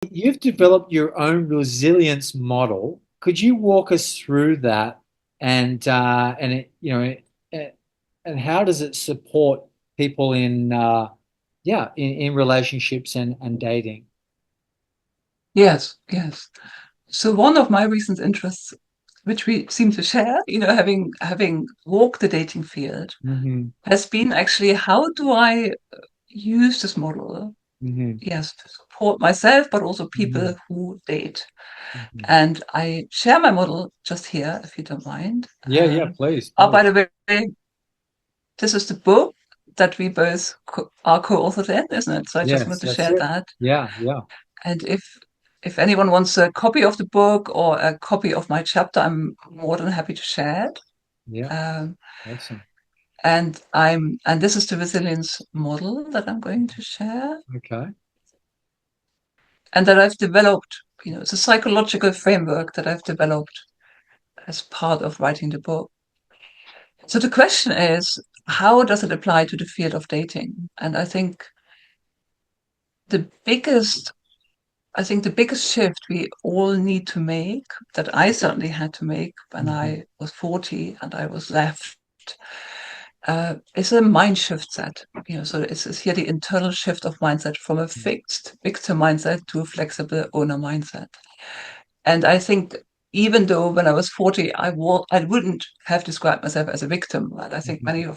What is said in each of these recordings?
You've developed your own resilience model. Could you walk us through that and it, and how does it support people in in relationships and dating? Yes, yes. So one of my recent interests, which we seem to share, having walked the dating field, Hmm. has been actually how do I use this model, Hmm. yes, to support myself, but also Hmm. people who date. Hmm. And I share my model just here, if you don't mind. Yeah, yeah, please, Oh, by please. the way, this is the book that we both are co-authored in, isn't it? So I just Yes, wanted to that's share it. that. Yeah, yeah, And if anyone wants a copy of the book or a copy of my chapter, I'm more than happy to share it. yeah. Um, Awesome. and this is the resilience model that I'm going to share, Okay. and that I've developed. It's a psychological framework that I've developed as part of writing the book. So the question is, how does it apply to the field of dating? And the biggest the biggest shift we all need to make, that I certainly had to make when Hmm. I was 40 and I was left, is a mind shift set. So it's here the internal shift of mindset from a fixed victim mindset to a flexible owner mindset. And I think even though when I was 40, I wouldn't have described myself as a victim. And I think Hmm.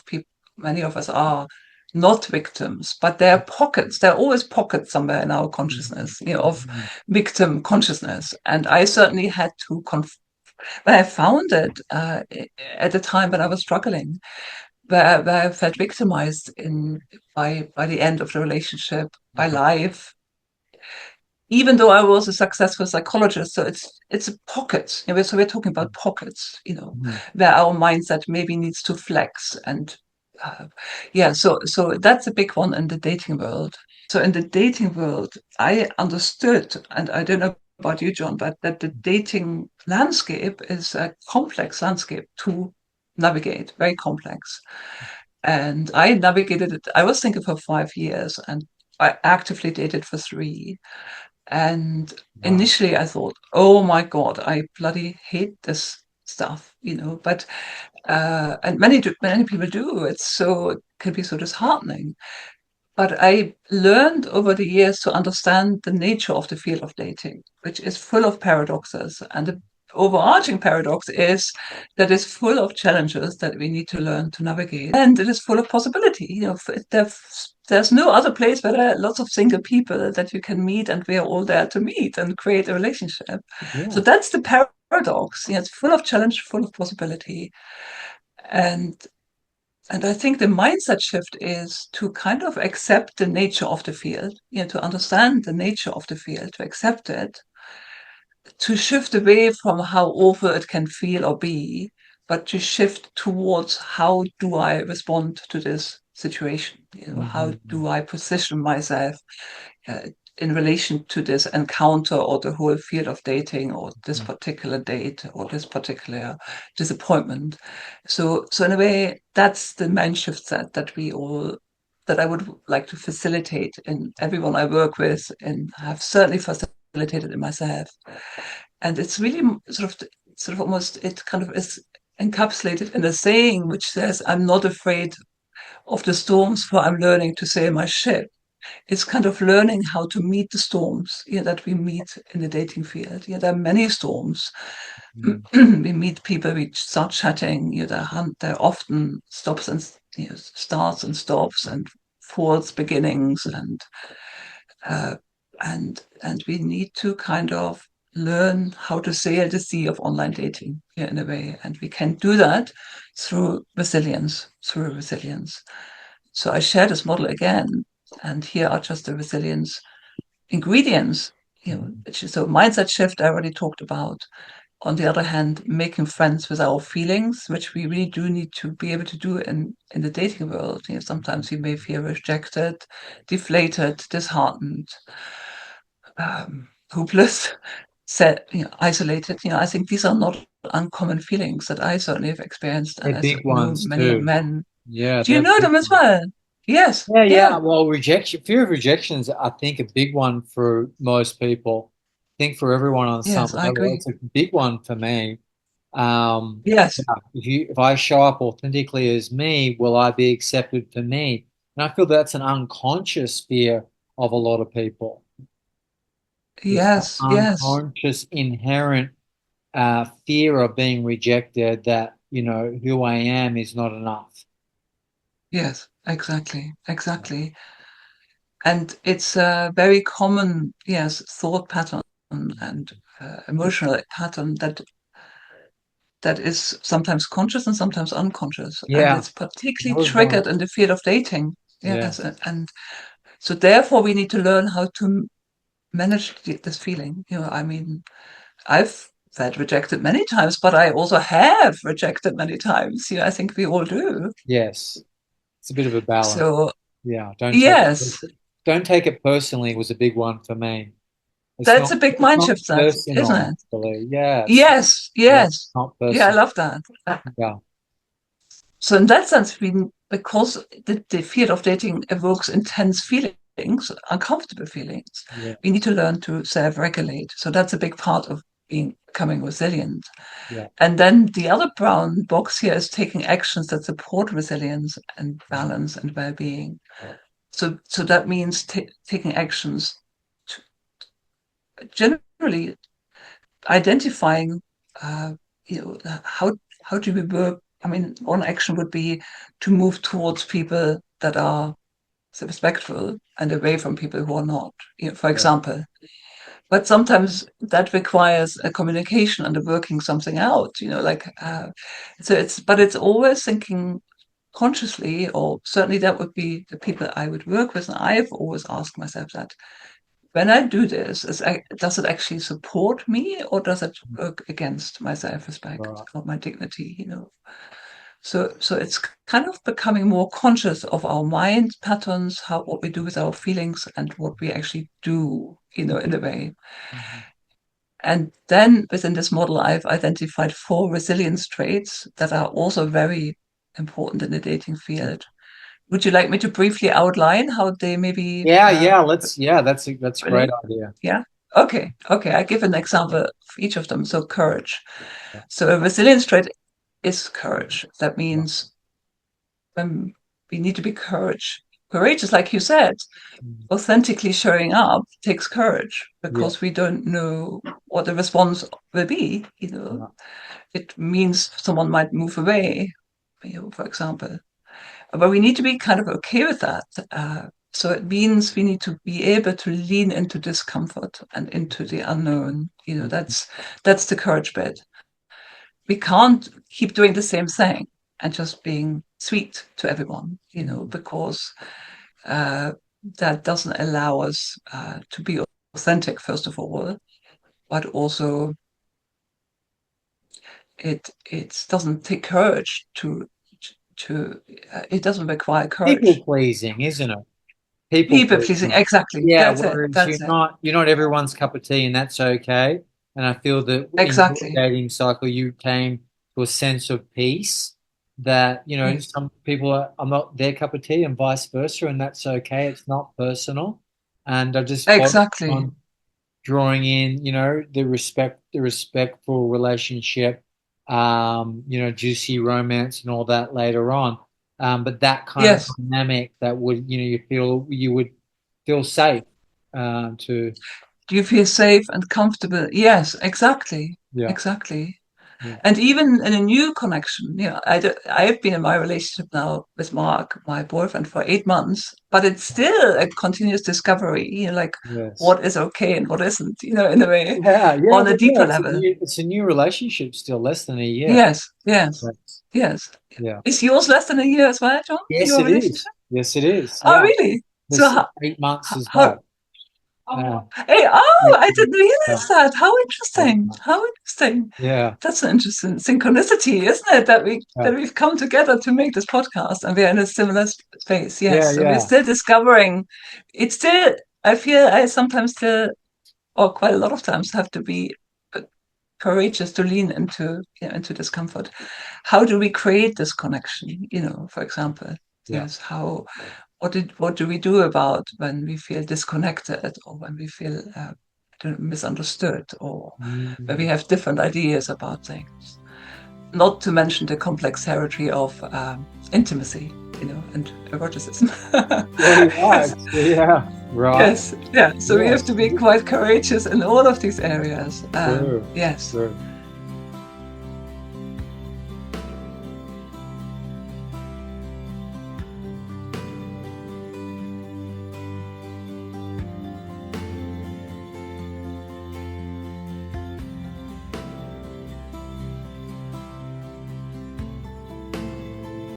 many of us are not victims, but there are always pockets somewhere in our consciousness, of Hmm. victim consciousness. And I certainly had to when I found it at a time when I was struggling, where I felt victimized by the end of the relationship, by Hmm. life, even though I was a successful psychologist. So it's a pocket. So we're talking about pockets, Hmm. where our mindset maybe needs to flex. And uh, yeah, so that's a big one in the dating world. So in the dating world, I understood, and I don't know about you, John, but that the dating landscape is a complex landscape to navigate, very complex. And I navigated it. I was single for 5 years, and I actively dated for 3. And Wow. initially I thought, oh my God, I bloody hate this stuff, but, and many people do. It can be so disheartening. But I learned over the years to understand the nature of the field of dating, which is full of paradoxes. And the overarching paradox is that it's full of challenges that we need to learn to navigate. And it is full of possibility. There's no other place where there are lots of single people that you can meet, and we are all there to meet and create a relationship. So Yeah. that's the paradox. It's full of challenge, full of possibility. And and I think the mindset shift is to kind of accept the nature of the field, to understand the nature of the field, to accept it, to shift away from how awful it can feel or be, but to shift towards how do I respond to this situation? How Hmm. do I position myself uh, in relation to this encounter or the whole field of dating or this particular date or this particular disappointment. So in a way, that's the mind shift set that I would like to facilitate in everyone I work with, and have certainly facilitated in myself. And it's really sort of almost, it kind of is encapsulated in a saying which says, I'm not afraid of the storms, for I'm learning to sail my ship. It's kind of learning how to meet the storms, that we meet in the dating field. There are many storms. Hmm. We meet people, we start chatting. There often stops and starts and stops and false beginnings, uh, and we need to kind of learn how to sail the sea of online dating here in a way, and we can do that through resilience. So I share this model again, and here are just the resilience ingredients. Hmm. Which is so mindset shift I already talked about. On the other hand, making friends with our feelings, which we really do need to be able to do in the dating world. Sometimes we may feel rejected, deflated, disheartened, hopeless, isolated. I think these are not uncommon feelings that I certainly have experienced, and They're I big know ones many too. men. Yeah, Do you they're know big them as ones. well? Yes, Yeah, yeah. yeah, Well, rejection, fear of rejection is, I think, a big one for most people. I think for everyone on yes, some I level, agree. it's a big one for me. Yes, Yeah, if I show up authentically as me, will I be accepted for me? And I feel that's an unconscious fear of a lot of people. This yes, yes, unconscious, inherent fear of being rejected that, who I am is not enough. yes, exactly, exactly. And it's a very common, yes, thought pattern and emotional pattern that is sometimes conscious and sometimes unconscious. And Yeah, it's particularly those ones. triggered in the field of dating. Yeah, Yes. And so therefore we need to learn how to manage this feeling. I mean, I've felt rejected many times, but I also have rejected many times. I think we all do. yes. It's a bit of a balance. So Yeah, yes, don't take it personally was a big one for me. that's a big It's mind not shift, that, isn't personal it? actually. Yes. Yes, Yeah, yes. not Yeah, I personal. love that. Yeah. So in that sense, because the field of dating evokes intense feelings, uncomfortable feelings, Yeah. we need to learn to self-regulate. So that's a big part of becoming resilient. Yeah. And then the other brown box here is taking actions that support resilience and balance and well-being. So that means taking actions to generally identifying, uh, how do we work? I mean, one action would be to move towards people that are respectful and away from people who are not, for Yeah. example. But sometimes that requires a communication and a working something out, but it's always thinking consciously, or certainly that would be the people I would work with. And I've always asked myself that when I do this, does it actually support me or does it work against my self-respect Right. or my dignity? So it's kind of becoming more conscious of our mind patterns, what we do with our feelings and what we actually do, in a way. Mhm. And then within this model, I've identified 4 resilience traits that are also very important in the dating field. Would you like me to briefly outline how they maybe Yeah, yeah, that's a great relate? idea. Yeah. Okay. Okay. I give an example for each of them. So courage. Yeah. So a resilience trait is courage. That Yeah. means we need to be courageous, like you said. Mhm. Authentically showing up takes courage Yeah. because we don't know what the response will be. Yeah. It means someone might move away, for example. But we need to be kind of okay with that. So it means we need to be able to lean into discomfort and into the unknown. Mhm. That's the courage bit. We can't keep doing the same thing and just being sweet to everyone, Mhm. because uh, that doesn't allow us to be authentic, first of all, but also it doesn't take courage to it doesn't require People courage. pleasing, isn't it? People People pleasing, pleasing. exactly. Yeah, That's it. whereas That's it. you're not everyone's cup of tea, and that's okay. And I feel that in your Exactly. dating cycle, you came to a sense of peace that, Yes. some people are not their cup of tea and vice versa, and that's okay. It's not personal. And I just focus Exactly. on drawing in, the respectful relationship, juicy romance and all that later on. But that kind of Yes. dynamic that would, you would feel safe to, Do you feel safe and comfortable? Yes, exactly. yeah, Exactly. yeah, And even in a new connection, I've been in my relationship now with Mark, my boyfriend, for 8 months, but it's still a continuous discovery, like yes. what is okay and what isn't, in a way, Yeah, yeah, on a well, yeah, deeper level. it's a new relationship still, less than a year. Yes, yes, That's, yes. yeah. Is yours less than a year as well, John? Yes, Your it relationship? is. Yes, it is. Oh, Yeah. really? So This 8 months as how well. Uh, Hey, oh, eight, I didn't yeah, realize that. How eight interesting. How months. interesting. Yeah. That's an interesting synchronicity, isn't it? That we Yeah. that we've come together to make this podcast and we're in a similar space. Yeah. Yes. So we're Yeah. still discovering. It's still, I feel I sometimes still, or quite a lot of times, have to be courageous to lean into discomfort. How do we create this connection? For example, Yeah. yes. How? what do we do about when we feel disconnected, or when we feel misunderstood, or where we Mm. have different ideas about things? Not to mention the complex territory of intimacy, and eroticism. Very Yes, right. Yeah. Right. yes, yeah. So we have Yes. to be quite courageous in all of these areas. True. Yes. True.